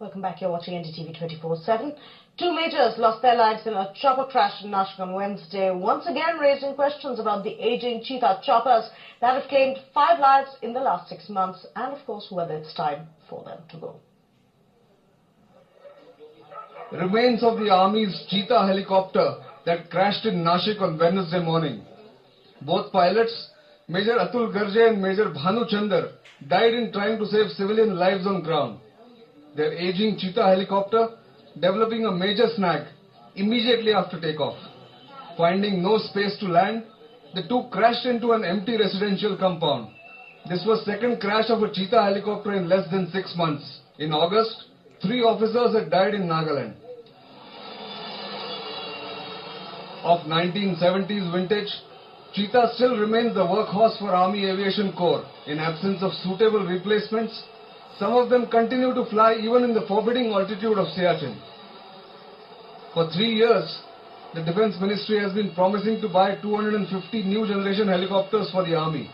Welcome back. You're watching NDTV 24/7. Two majors lost their lives in a chopper crash in Nashik on Wednesday, once again raising questions about the aging cheetah choppers that have claimed 5 lives in the last 6 months, and of course whether it's time for them to go. Remains of the Army's cheetah helicopter that crashed in Nashik on Wednesday morning. Both pilots, Major Atul Garje and Major Bhanu Chandar, died in trying to save civilian lives on ground. Their aging cheetah helicopter developing a major snag immediately after takeoff. Finding no space to land, the two crashed into an empty residential compound. This was second crash of a cheetah helicopter in less than 6 months. In August, 3 officers had died in Nagaland. Of 1970s vintage, cheetah still remains the workhorse for Army Aviation Corps. In absence of suitable replacements, some of them continue to fly even in the forbidding altitude of Siachen. For 3 years, the Defence Ministry has been promising to buy 250 new generation helicopters for the Army.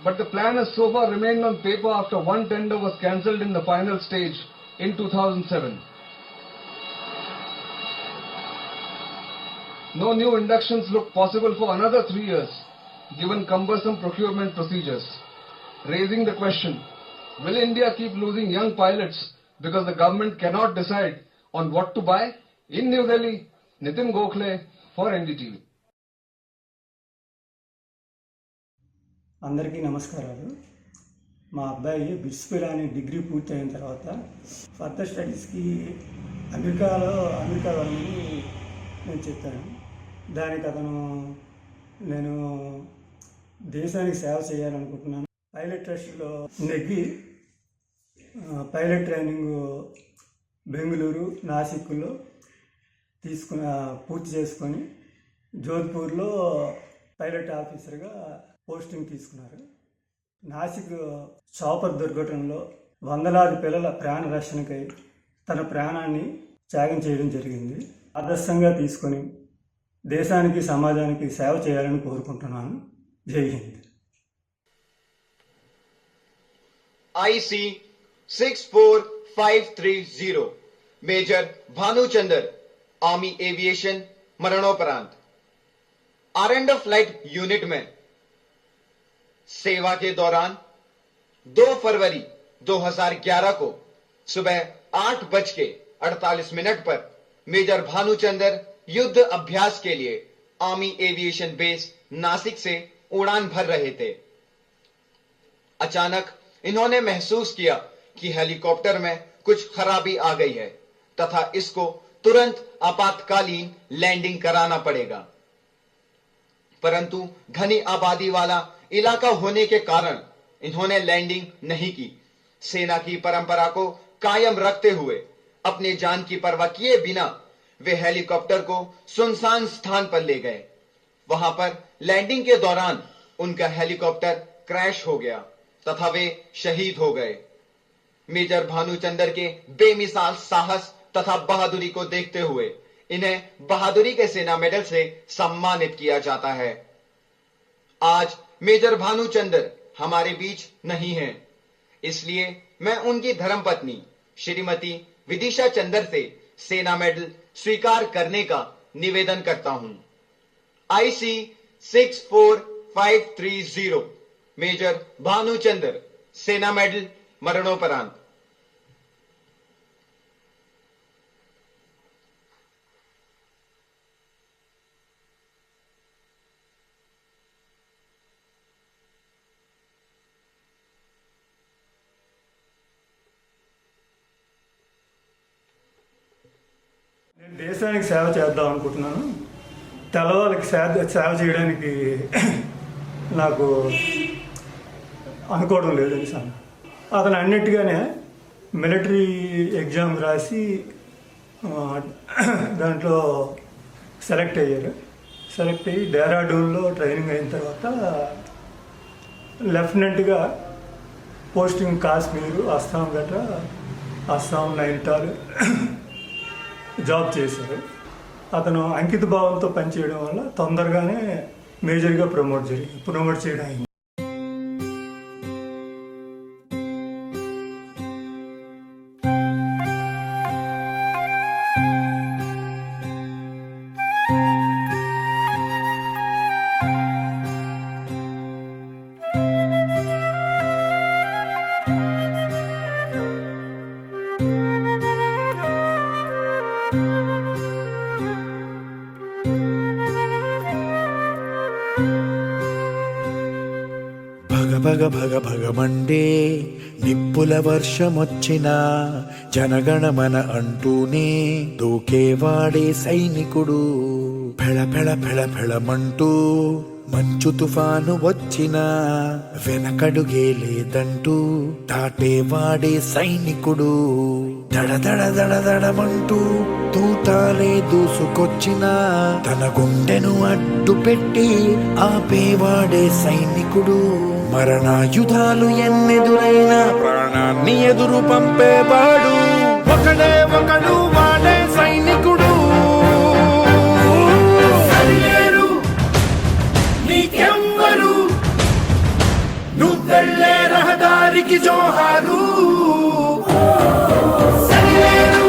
But the plan has so far remained on paper after one tender was cancelled in the final stage in 2007. No new inductions look possible for another 3 years, given cumbersome procurement procedures. Raising the question, will India keep losing young pilots because the government cannot decide on what to buy? In New Delhi, Nitin Gokhale for NDTV. అందరికీ నమస్కారాలు. మా అబ్బాయి bits Pilani degree పూర్తి అయిన తర్వాత further స్టడీస్కి America వెళ్ళమని నేను చెప్పాను. దానికి నేను దేశానికి సేవ చేయాలనుకుంటున్నాను. పైలట్ టెస్ట్లో నెగ్గి పైలట్ ట్రైనింగ్ బెంగళూరు, నాసిక్లో పూర్తి చేసుకొని జోధ్పూర్లో పైలట్ ఆఫీసర్గా పోస్టింగ్ తీసుకున్నారు. నాసిక్ చాపర్ దుర్ఘటనలో వందలాది పిల్లల ప్రాణ రక్షణకై తన ప్రాణాన్ని త్యాగం చేయడం జరిగింది. ఆదర్శంగా తీసుకొని దేశానికి సమాజానికి సేవ చేయాలని కోరుకుంటున్నాను. జై హింద్. IC 64530 major Bhanuchandar, army aviation, मरणोपरांत। आर एंड फ्लाइट यूनिट में सेवा के दौरान 2 फरवरी 2011 को सुबह 8:48 पर मेजर भानुचंदर युद्ध अभ्यास के लिए आर्मी एविएशन बेस नासिक से उड़ान भर रहे थे। अचानक इन्होंने महसूस किया कि हेलीकॉप्टर में कुछ खराबी आ गई है तथा इसको तुरंत आपातकालीन लैंडिंग कराना पड़ेगा। परंतु घनी आबादी वाला इलाका होने के कारण इन्होंने लैंडिंग नहीं की। सेना की परंपरा को कायम रखते हुए अपने जान की परवाह किए बिना वे हेलीकॉप्टर को सुनसान स्थान पर ले गए। वहां पर लैंडिंग के दौरान उनका हेलीकॉप्टर क्रैश हो गया तथा वे शहीद हो गए। मेजर भानुचंदर के बेमिसाल साहस तथा बहादुरी को देखते हुए इन्हें बहादुरी के सेना मेडल से सम्मानित किया जाता है। आज मेजर भानुचंदर हमारे बीच नहीं हैं, इसलिए मैं उनकी धर्मपत्नी श्रीमती विदिशा चंदर से सेना मेडल स्वीकार करने का निवेदन करता हूं। IC 64530 मेजर भानुचंदर, सेना मेडल, मरणोपरांत। నేను దేశానికి సేవ చేద్దాం అనుకుంటున్నాను. తెల్లవాళ్ళకి సేవ చేయడానికి నాకు అనుకోవడం లేదని సార్. అతను అన్నిటిగానే మిలిటరీ ఎగ్జామ్ రాసి దాంట్లో సెలెక్ట్ అయ్యారు. సెలెక్ట్ అయ్యి డెహ్రాడూన్లో ట్రైనింగ్ అయిన తర్వాత లెఫ్టినెంట్గా పోస్టింగ్ కాశ్మీరు, అస్సాం గట్రా, అస్సాం, నైనిటాల్ జాబ్ చేశారు. అతను అంకిత భావంతో పనిచేయడం వల్ల తొందరగానే మేజర్గా ప్రమోట్ చేయడం అయింది. భగ భగమండే నిప్పుల వర్షమొచ్చినా జనగణమన అంటూనే దూకేవాడే సైనికుడు. ఫెళ ఫెళ ఫెళ ఫెళమంటూ మంచు తుఫాను వచ్చినా వెనకడుగే లేదంటూ దాటేవాడే సైనికుడు. దడ దడ దడ దడమంటూ తూటాలే దూసుకొచ్చినా తన గుండెను అడ్డు పెట్టి ఆపేవాడే సైనికుడు. మరణాయుధాలు ఎన్నెదురైనా ప్రాణాన్ని ఎదురు పంపేవాడు ఒకడే ఒకడు, వాడే సైనికుడు. సరిలేరు నీకెవ్వరు, నువ్వెళ్ళే రహదారికి జోహారు. సరిలేరు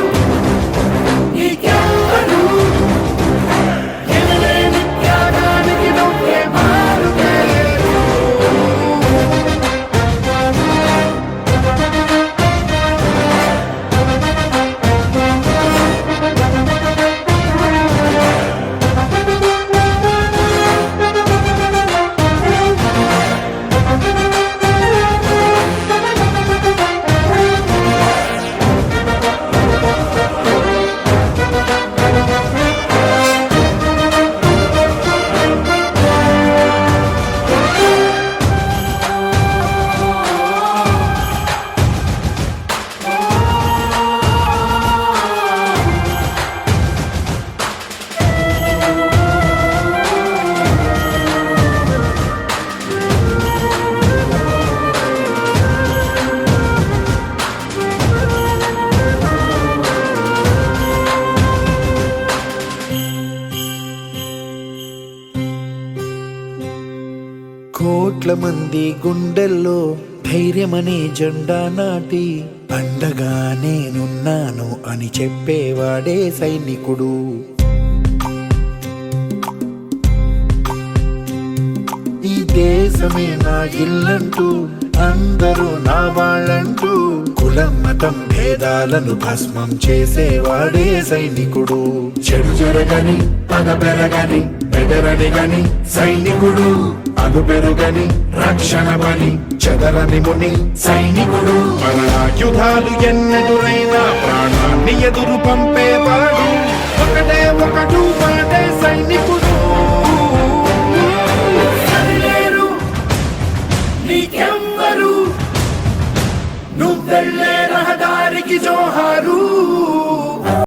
నీకెవ్వరు, ఎనలేని త్యాగానికి నువ్వే మారుతేరు. కోట్ల మంది గుండెల్లో ధైర్యమనే జెండా నాటి అండగా నేనున్నాను అని చెప్పేవాడే సైనికుడు. ఈ దేశమే నా ఇల్లంటూ అందరూ నా వాళ్ళంటూ కులం మతం భేదాలను భస్మం చేసేవాడే సైనికుడు. చెడు జరగని పగ పెరగని బెదరని గని సైనికుడు. అను పెరుగని రక్షణ బలి చెదరని ముని సైనికుడు. మరణాయుధాలు ఎన్నెదురైనా ప్రాణాన్ని ఎదురు పంపేవాడు ఒకటే ఒకడు, వాడే సైనికుడు. సరిలేరు నీకెవ్వరు, నువ్వెళ్ళే రహదారికి జోహారు.